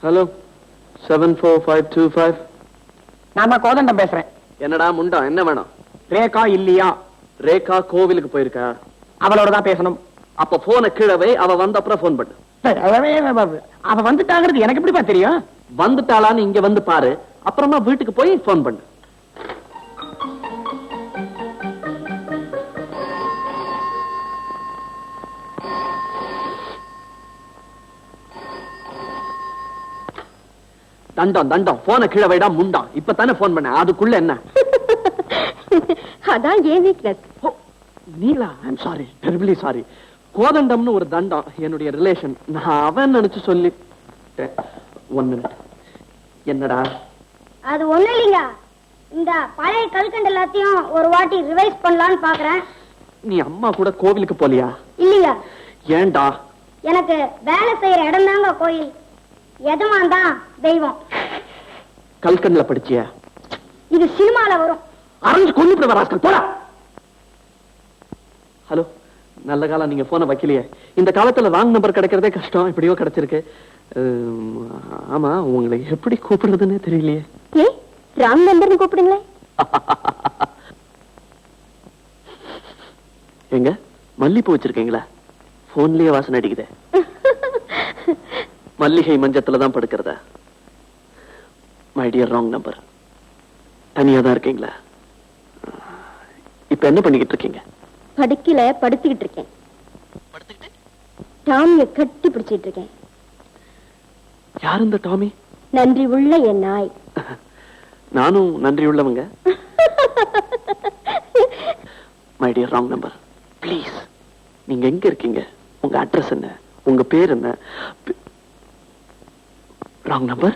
Hello 74525. நாம கோதண்டம் பேசுறேன். என்னடா முண்டா, என்ன வேணும்? ரேகா இல்லையா? ரேகா கோவிலுக்கு போயிருக்கா? அவளோட தான் பேசணும். அப்ப போனை கீழவே, அவ வந்த அப்புறம் போன் பண்ணு. அவ வந்துட்டாங்கிறது எனக்கு எப்படிப்பா தெரியும்? வந்துட்டாளான்னு இங்க வந்து பாரு, அப்புறமா வீட்டுக்கு போய் போன் பண்ணு. தண்டம் தண்டம், போனை கீழே வைடா முண்டான். இப்பதானே போன் பண்ண, அதுக்குள்ள என்ன? அதான் ஏன் வீக்னஸ். நீங்களா? I'm sorry, terribly sorry. கோதண்டம்னு ஒரு தண்டம், என்னுடைய ரிலேஷன். நான் அவன் நினைச்சு சொல்லி. 1 minute. என்னடா? அது ஒண்ணு இல்லைங்க, இந்த பழைய கல்கண்டு எல்லாத்தையும் ஒரு வாட்டி ரிவைஸ் பண்ணலாம்னு பாக்குறேன். நீ அம்மா கூட கோவிலுக்கு போலியா? இல்லையா? ஏன்டா? எனக்கு வேலை செய்யற இடம் தாங்க கோயில், எஜமான் தான் தெய்வம். கல்கண்ல படிச்சியா? இது சினிமால வரும். அரைஞ்சு கொண்டு வராஸ்கள் போடா. ஹலோ, நல்ல காலம் நீங்க போன வைக்கலையே. இந்த காலத்துல ராங் நம்பர் கிடைக்கிறதே கஷ்டம், இப்படியோ கிடைச்சிருக்கு. ஆமா, உங்களை எப்படி கூப்பிடுறதுன்னே தெரியலையே. ராங் நம்பர் கூப்பிடுங்களேன். எங்க மல்லிப்பூ வச்சிருக்கீங்களா? போன்லயே வாசனை அடிக்குதே. மல்லிகை மஞ்சத்துல படுக்கிறதா? My dear wrong number. தனியா தான் இருக்கீங்களா? இப்ப என்ன பண்ணிக்கிட்டு இருக்கீங்க? படுக்கல, படுத்துக்கிட்டு இருக்கேன். டாமிய கட்டி பிடிச்சிட்டு இருக்கேன். யார் இந்த டாமி? நன்றி உள்ள என் நாய். நானும் நன்றி உள்ளவங்க. My dear wrong number, please. நீங்க எங்க இருக்கீங்க? உங்க அட்ரஸ் என்ன? உங்க பேர் என்ன? Wrong number.